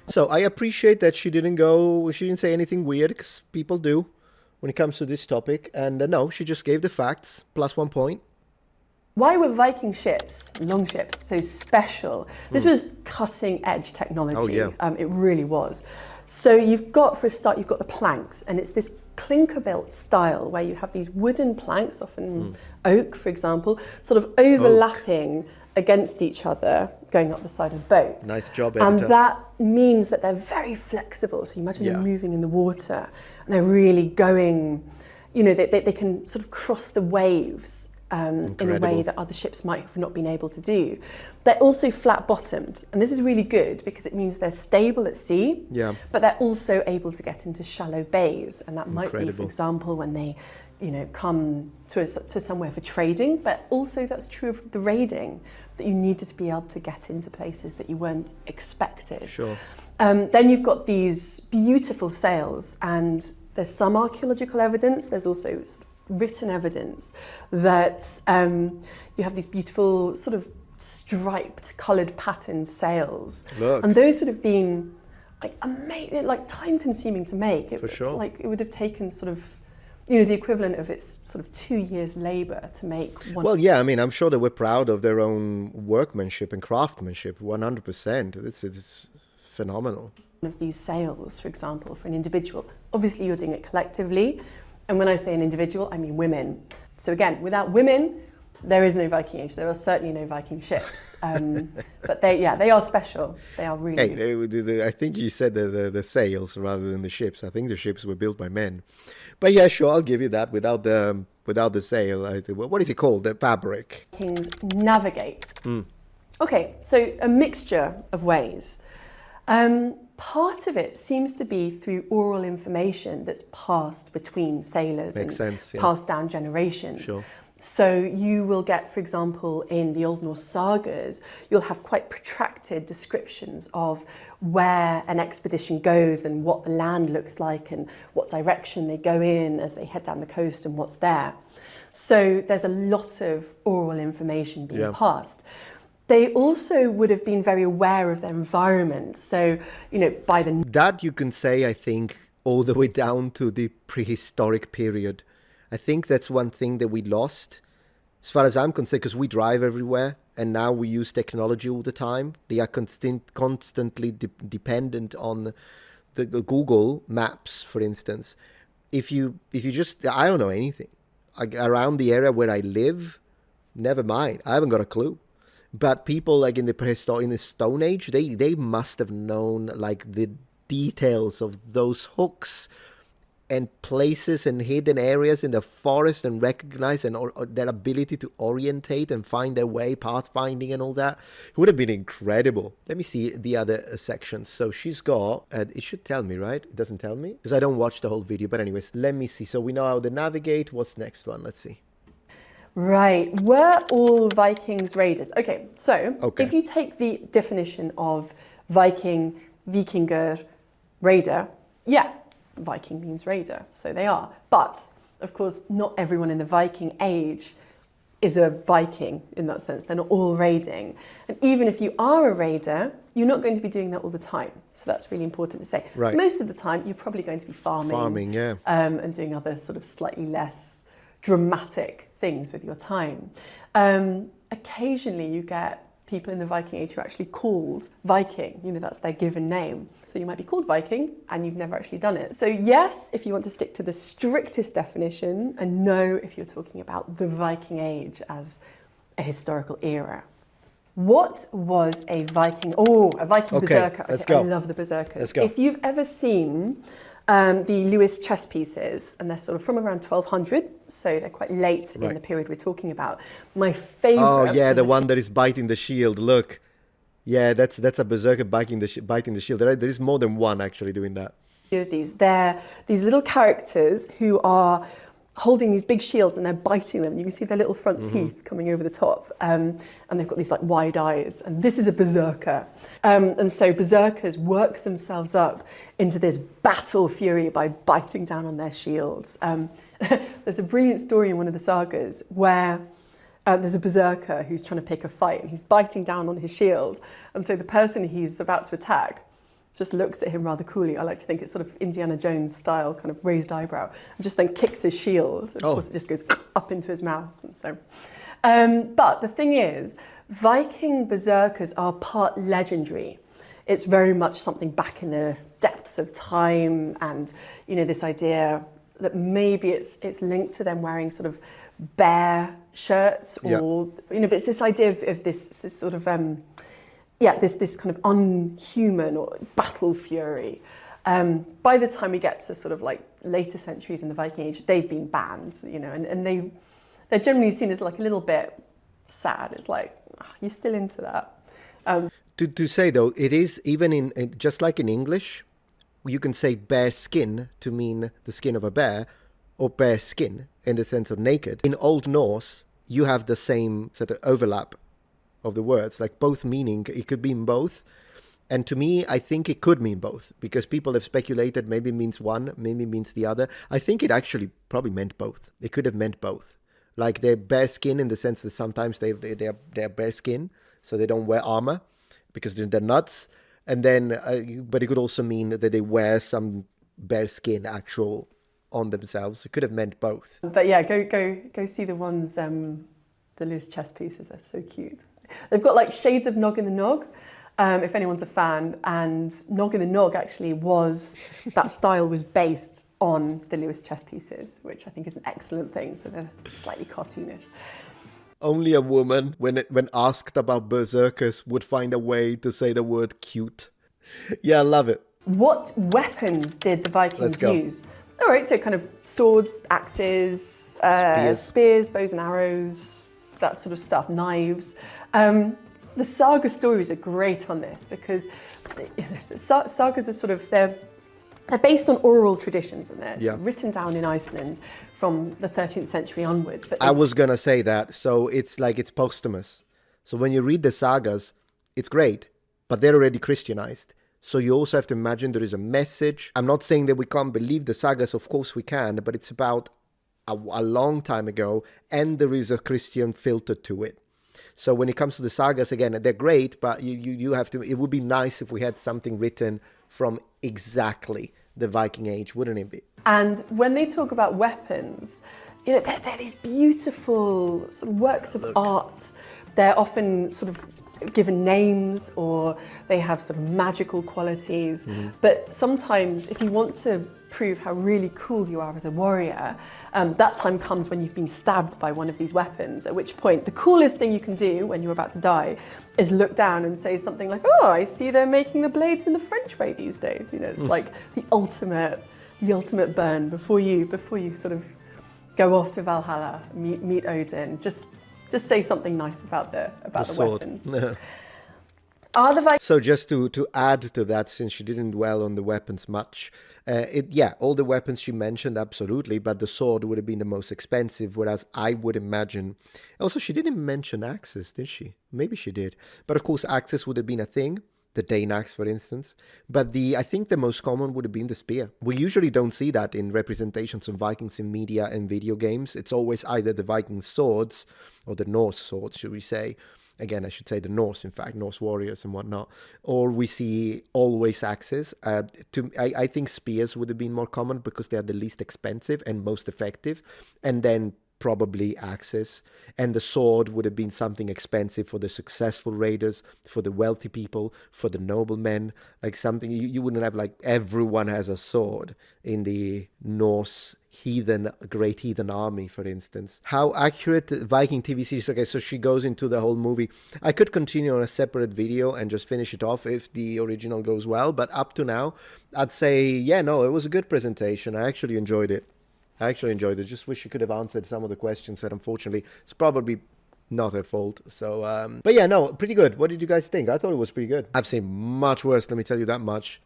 So I appreciate that she didn't say anything weird, because people do when it comes to this topic. And no, she just gave the facts, plus 1 point. Why were Viking ships, longships, so special? This was cutting edge technology. Oh, yeah. It really was. So you've got, for a start, you've got the planks, and it's this clinker built style where you have these wooden planks, often oak, for example, sort of overlapping against each other, going up the side of boats. Nice job, And editor. that means that they're very flexible. So you imagine them moving in the water, and they're really going, you know, they can sort of cross the waves in a way that other ships might have not been able to do. They're also flat bottomed, and this is really good because it means they're stable at sea, but they're also able to get into shallow bays, and that might be, for example, when they, you know, come to somewhere for trading, but also that's true of the raiding, that you needed to be able to get into places that you weren't expected. Sure. Then you've got these beautiful sails, and there's some archaeological evidence, there's also sort of written evidence that you have these beautiful sort of striped, coloured patterned sails. Look. And those would have been like amazing, like time consuming to make. For sure. Like it would have taken sort of, you know, the equivalent of its sort of 2 years labour to make one. Well, yeah, I mean, I'm sure they were proud of their own workmanship and craftsmanship, 100%. It's phenomenal. Of these sails, for example, for an individual. Obviously, you're doing it collectively. And when I say an individual, I mean women. So again, without women, there is no Viking Age. There are certainly no Viking ships. But they are special. They are really. Hey, I think you said the sails rather than the ships. I think the ships were built by men. But yeah, sure, I'll give you that. Without the sail, what is it called? The fabric. Vikings navigate. Okay, so a mixture of ways. Part of it seems to be through oral information that's passed between sailors passed down generations. Sure. So you will get, for example, in the Old Norse sagas, you'll have quite protracted descriptions of where an expedition goes and what the land looks like and what direction they go in as they head down the coast and what's there. So there's a lot of oral information being passed. They also would have been very aware of their environment. So, you know, by the... That you can say, I think, all the way down to the prehistoric period. I think that's one thing that we lost, as far as I'm concerned, because we drive everywhere, and now we use technology all the time. They are constantly dependent on the Google Maps, for instance. If you just... I don't know anything. Around the area where I live, never mind. I haven't got a clue. But people like in the Stone Age, they must have known like the details of those hooks and places and hidden areas in the forest and recognize or their ability to orientate and find their way, pathfinding and all that. It would have been incredible. Let me see the other sections. So she's got, it should tell me, right? It doesn't tell me because I don't watch the whole video. But anyways, let me see. So we know how to navigate. What's next one? Let's see. Right, were all Vikings raiders? Okay, so if you take the definition of Viking, Vikinger, raider, yeah, Viking means raider, so they are. But, of course, not everyone in the Viking Age is a Viking in that sense. They're not all raiding. And even if you are a raider, you're not going to be doing that all the time. So that's really important to say. Right. Most of the time, you're probably going to be farming. Yeah. And doing other sort of slightly less dramatic things with your time. Occasionally you get people in the Viking Age who are actually called Viking, you know, that's their given name. So you might be called Viking and you've never actually done it. So yes, if you want to stick to the strictest definition, and no if you're talking about the Viking Age as a historical era. What was a Viking? A Viking berserker. Let's go. I love the berserkers. Let's go. If you've ever seen the Lewis chess pieces, and they're sort of from around 1200, so they're quite late in the period we're talking about. My favourite. Oh yeah, the one that is biting the shield. Look, yeah, that's a berserker biting the shield. There is more than one actually doing that. They're these little characters who are holding these big shields and they're biting them. You can see their little front teeth coming over the top, and they've got these like wide eyes. And this is a berserker. And so berserkers work themselves up into this battle fury by biting down on their shields. There's a brilliant story in one of the sagas where there's a berserker who's trying to pick a fight and he's biting down on his shield. And so the person he's about to attack just looks at him rather coolly. I like to think it's sort of Indiana Jones style, kind of raised eyebrow, and just then kicks his shield. Of course, it just goes up into his mouth. And so, but the thing is, Viking berserkers are part legendary. It's very much something back in the depths of time, and this idea that maybe it's linked to them wearing sort of bear shirts, or but it's this idea of this sort of this kind of unhuman or battle fury. By the time we get to sort of like later centuries in the Viking Age, they've been banned, and they're generally seen as like a little bit sad. It's like, you're still into that. To say though, it is even in just like in English, you can say bear skin to mean the skin of a bear, or bear skin in the sense of naked. In Old Norse, you have the same sort of overlap of the words, like both meaning, it could mean both. And to me, I think it could mean both, because people have speculated maybe it means one, maybe it means the other. I think it actually probably meant both. It could have meant both. Like they're bare skin in the sense that sometimes they're bare skin, so they don't wear armor because they're nuts. And then, but it could also mean that they wear some bare skin actual on themselves. It could have meant both. But yeah, go see the ones, the loose chest pieces. They're so cute. They've got like shades of Nog in the Nog, if anyone's a fan. And Nog in the Nog actually that style was based on the Lewis chess pieces, which I think is an excellent thing. So they're slightly cartoonish. Only a woman, when asked about berserkers, would find a way to say the word cute. Yeah, I love it. What weapons did the Vikings use? All right, so kind of swords, axes, spears, bows and arrows, that sort of stuff, knives. The saga stories are great on this because sagas are sort of, they're based on oral traditions, and they're written down in Iceland from the 13th century onwards. But I was going to say that. So it's like it's posthumous. So when you read the sagas, it's great, but they're already Christianized. So you also have to imagine there is a message. I'm not saying that we can't believe the sagas, of course we can, but it's about a long time ago, and there is a Christian filter to it. So when it comes to the sagas, again, they're great, but you have to, it would be nice if we had something written from exactly the Viking Age, wouldn't it be? And when they talk about weapons, they're these beautiful sort of works of art. They're often sort of given names, or they have sort of magical qualities. But sometimes if you want to prove how really cool you are as a warrior, that time comes when you've been stabbed by one of these weapons, at which point the coolest thing you can do when you're about to die is look down and say something like, oh, I see they're making the blades in the French way these days. It's like the ultimate burn before you sort of go off to Valhalla, meet Odin. Just say something nice about the weapons. So just to add to that, since she didn't dwell on the weapons much, all the weapons she mentioned, absolutely, but the sword would have been the most expensive, whereas I would imagine... Also, she didn't mention axes, did she? Maybe she did. But of course, axes would have been a thing. The Dane axe, for instance. But I think the most common would have been the spear. We usually don't see that in representations of Vikings in media and video games. It's always either the Viking swords, or the Norse swords, should we say. Again, I should say the Norse, in fact, Norse warriors and whatnot. Or we see always axes. I think spears would have been more common because they are the least expensive and most effective. And then probably axes, and the sword would have been something expensive for the successful raiders, for the wealthy people, for the noblemen, like something you wouldn't have, like everyone has a sword in the Norse great heathen army, for instance. How accurate Viking TV series? Okay, so she goes into the whole movie. I could continue on a separate video and just finish it off if the original goes well, but up to now, I'd say, it was a good presentation. I actually enjoyed it. Just wish she could have answered some of the questions that unfortunately it's probably not her fault. So, but pretty good. What did you guys think? I thought it was pretty good. I've seen much worse, let me tell you that much.